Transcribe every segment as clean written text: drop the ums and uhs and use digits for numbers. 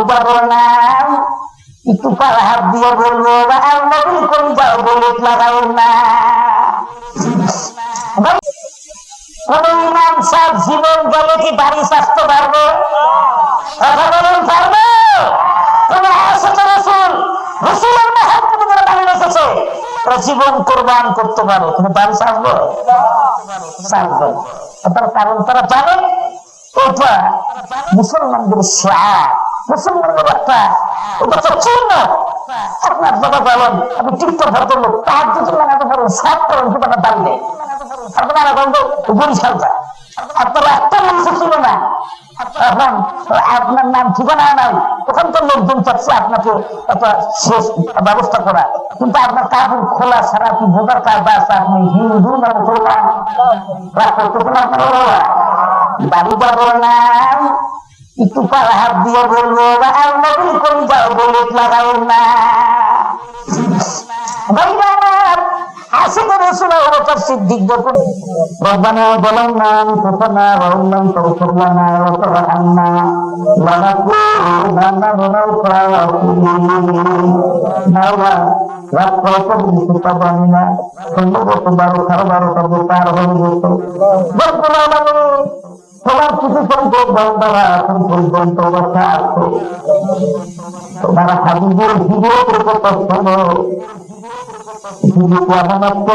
বারো নাম একটু পাড়া হাত দিয়ে বলবো আর নবী করে যাও বলে লাগাও না। কোন ইমাম সাহেব জীবন গেলে কি বাড়ি স্বাস্থ্য পারবো? কথা বলুন পারবো? জীবন কোরবান করতে পারো তুমি বাড়ি সাজবো কারণ তারা জানেন ওটা মুসলমানদের মুসলমানদের একটা ওটা চিহ্ন। আপনার দাদা বলেন আপনি টিকটক ধরতে লোক তার যদি লাগাতে পারেন সব করেন কিন্তু আপনার দাম নেই। আপনারা বরিশালটা আপনারা একটা মানুষ ছিল না, এখন আপনার নাম ঠিকানা নাই, তখন তো লোকজন চাচ্ছে আপনাকে একটা শেষ ব্যবস্থা করা, কিন্তু আপনার কাপড় খোলা ছাড়া কি ভোটার কার্ড আছে আপনি হিন্দু না মুসলমান বাড়ি যাবো না একটু পাড়া হাত দিয়ে বলবো আর নবী করে যাও বলে লাগাও না। আশিক রসুল ওটার সিদ্দিক যখন রব্বানা বলেন না আমি কোথানা বললাম তো করলাম না রাত কত দিতে পারি না সম্ভবত 12 পার হয়ে যেত। তোমার কিছু সংখ্যক বান্দারা এখন পর্যন্ত অবস্থা আছে, তোমার হাবিবের ভিডিও করতে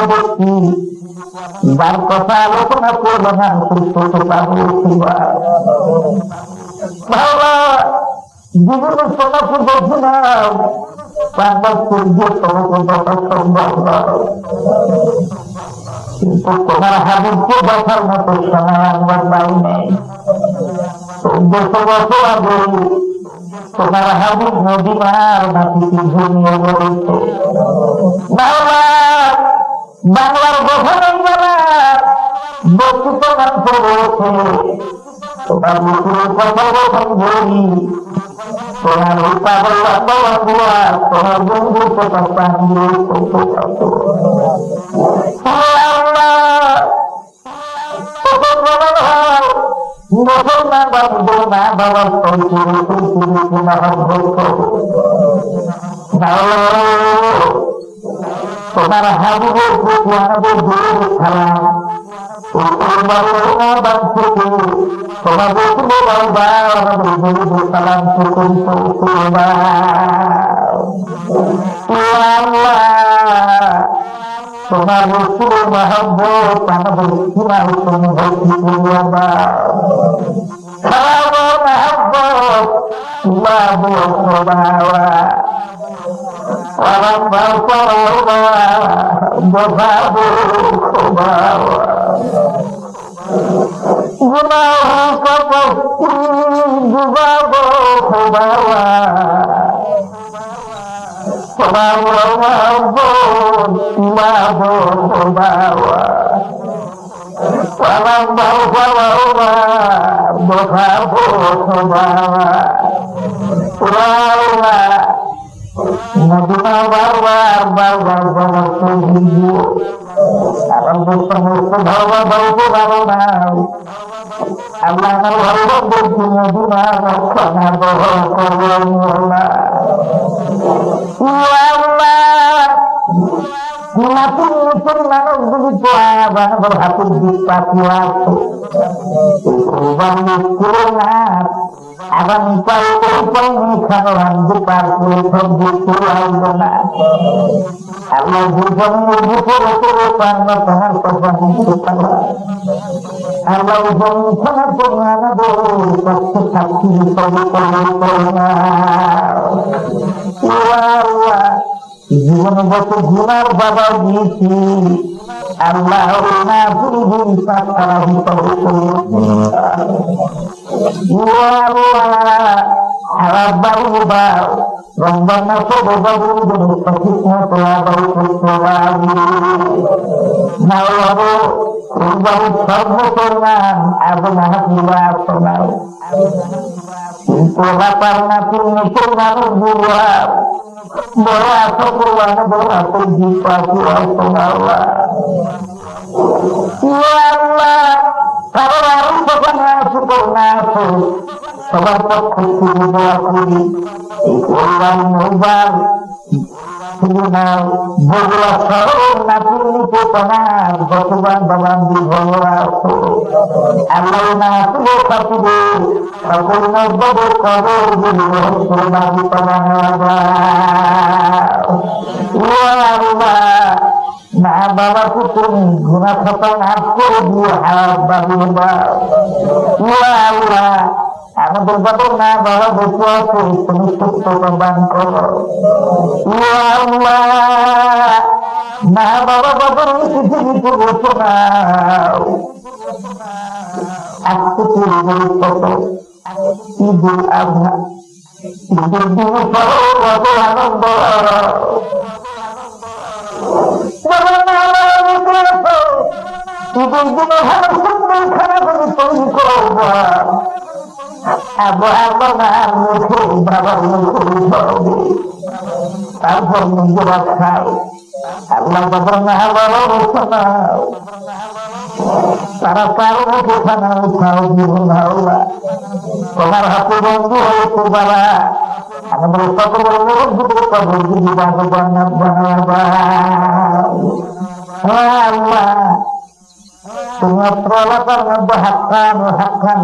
ব্যক্তি যার কথা আলোচনা করবে না জীবনের সোনাপুর বলছি না কিন্তু তোমার হাবিবকে দেখার মতো সময় আমার পাই নেই। 14 বছর আগে তোমার হাবিব মদিনার মাটিতে ঘুমিয়ে বলেছে বাংলার গভর্নর বক্তৃতা করেছে তোমার মুখের কথা যখন বলি তোমার পাগল তোমার বন্ধুর কথা পান দিয়ে মুসলমান বাবু না বাবার তোমার হাবিবের প্রতি আমাদের দূর খেলা তোমাদের সালাম তোমার রসুলের মহব্বত আমাদের সীমার অনুভূতি হাতের দিক পাঠিয়ে আগামীকাল রান্ধতে পারবো আসবো না আল্লাহ তোমার কথা নিতে পারো আল্লাহ জীবন বছর গুনার বাবা দিয়েছি আল্লাহ না ভুল পারা বাবু বাবু রমজানা সবাই বাবু ঠিক মতো বাবু সর্বকল্যাণ আবু মাহাতিবা শোনাও কিন্তু ব্যাপার না তুমি মানুষ বুড়া বড় আশা করলাম বড় আসল জীব পাখি শোনাল্লাহ কারণ আরো সেখানে আছে করোনা আছে সবার পক্ষ থেকে দোয়া করি এই করোনার মোবাইল বগুড়া শহর নাতির নিচে তোমার বর্তমান বাবান বিভরা আছে আল্লাহ না তুলে থাকিবে সকল নব্বদের কবর দিবাবি মা বাবাকে তুমি গুণা খাতা মাফ করে দিয়ে হাত বাড়িয়ে দাও আল্লাহ আমাদের বাবা মা বাবা বেঁচে আছে তুমি সুস্থ প্রদান করো মা বাবা বাবার পৃথিবীতে বসে নাও আজকে কত ঈদুল আজহা ঈদের দিনে কত আনন্দ ঈদের দিনে ভালো সুন্দর খানা করে তৈরি করবো আমার মুখে বাবার মুখে হবে তারপর নিজেরা খাই আল্লাহ বাবার না বাবা শোনাও তারা কারো মুখে খানা খাও জীবন আল্লাহ তোমার হাতে বন্ধু হয়েছে বাবা আমাদের সকলের মুরব্বীদের কবর দিদি বাবা জান্নাত বানাবা আল্লাহ তোমার এলাকার মধ্যে হাক্কান